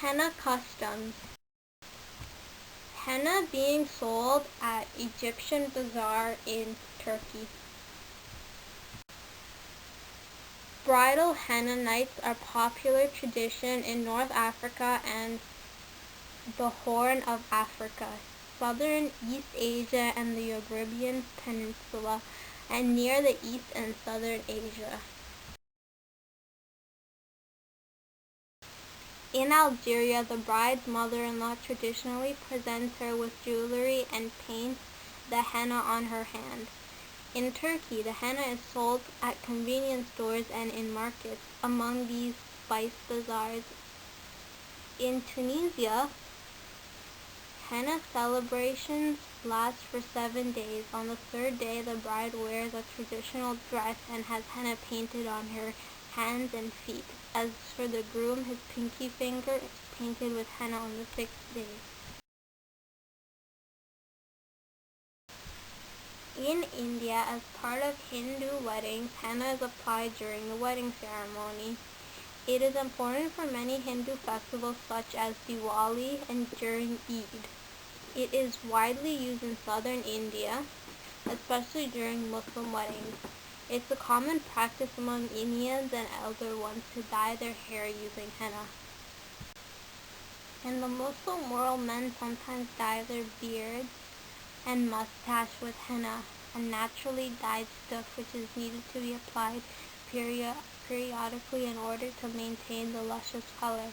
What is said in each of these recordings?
Henna Customs. Henna being sold at Egyptian bazaar in Turkey. Bridal henna nights are a popular tradition in North Africa and the Horn of Africa, southern East Asia and the Arabian Peninsula, and near the East and Southern Asia. In Algeria, the bride's mother-in-law traditionally presents her with jewelry and paints the henna on her hand. In Turkey, the henna is sold at convenience stores and in markets, among these spice bazaars. In Tunisia, henna celebrations last for 7 days. On the third day, the bride wears a traditional dress and has henna painted on her hands and feet. As for the groom, his pinky finger is painted with henna on the 6th day. In India, as part of Hindu weddings, henna is applied during the wedding ceremony. It is important for many Hindu festivals such as Diwali and during Eid. It is widely used in southern India, especially during Muslim weddings. It's a common practice among Indians and elder ones to dye their hair using henna. In the Muslim world, men sometimes dye their beards and mustache with henna, a naturally dyed stuff which is needed to be applied periodically in order to maintain the luscious color.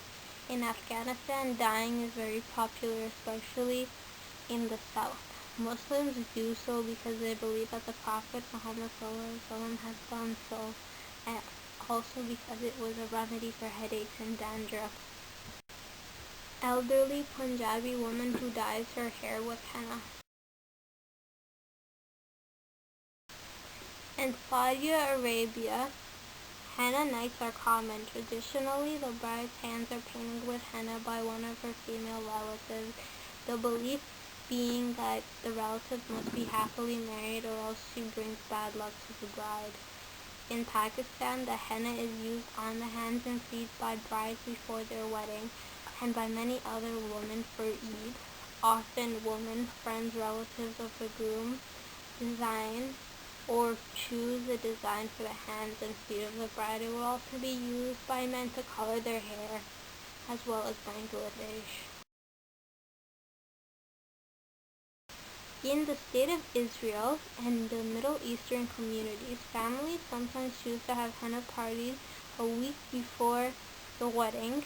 In Afghanistan, dyeing is very popular, especially in the south. Muslims do so because they believe that the Prophet Muhammad ﷺ has done so, and also because it was a remedy for headaches and dandruff. Elderly Punjabi woman who dyes her hair with henna. In Saudi Arabia, henna nights are common. Traditionally, the bride's hands are painted with henna by one of her female relatives, the belief being that the relative must be happily married or else she brings bad luck to the bride. In Pakistan, the henna is used on the hands and feet by brides before their wedding and by many other women for Eid. Often women, friends, relatives of the groom design or choose a design for the hands and feet of the bride. It will also be used by men to color their hair, as well as Bangladesh. In the state of Israel and the Middle Eastern communities, families sometimes choose to have henna parties a week before the wedding.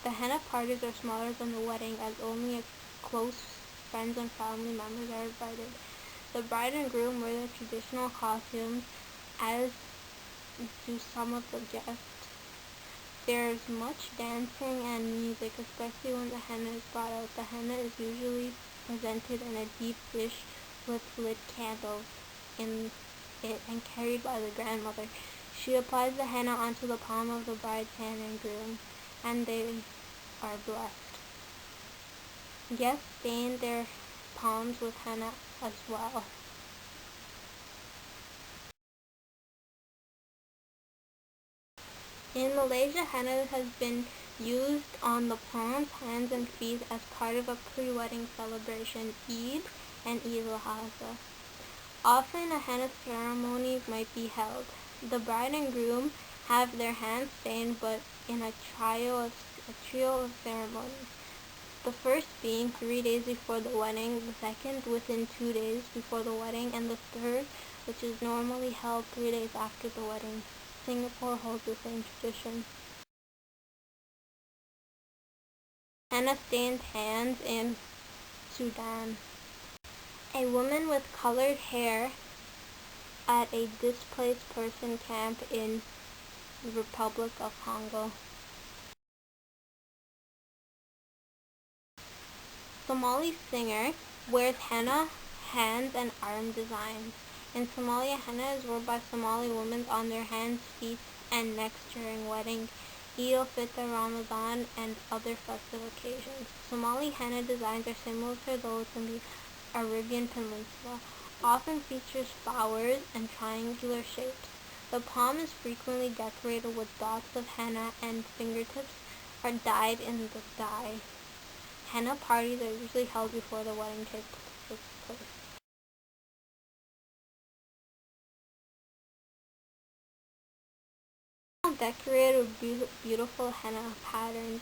The henna parties are smaller than the wedding as only close friends and family members are invited. The bride and groom wear their traditional costumes, as do some of the guests. There's much dancing and music, especially when the henna is brought out. The henna is usually presented in a deep dish with lit candles in it and carried by the grandmother. She applies the henna onto the palm of the bride's hand and groom, and they are blessed. Guests stain their palms with henna as well. In Malaysia, henna has been used on the palms, hands, and feet as part of a pre-wedding celebration, Eid and Eid al-Adha. Often a henna ceremony might be held. The bride and groom have their hands stained, but in a trio of ceremonies. The first being 3 days before the wedding, the second within 2 days before the wedding, and the third, which is normally held 3 days after the wedding. Singapore holds the same tradition. Henna-stained hands in Sudan. A woman with colored hair at a displaced person camp in the Republic of Congo. Somali singer wears henna, hands, and arm designs. In Somalia, henna is worn by Somali women on their hands, feet, and necks during wedding, Eid al-Fitr, Ramadan, and other festive occasions. Somali henna designs are similar to those in the Arabian Peninsula, often features flowers and triangular shapes. The palm is frequently decorated with dots of henna and fingertips dyed in the dye. Henna parties are usually held before the wedding takes place. Decorated with beautiful henna patterns.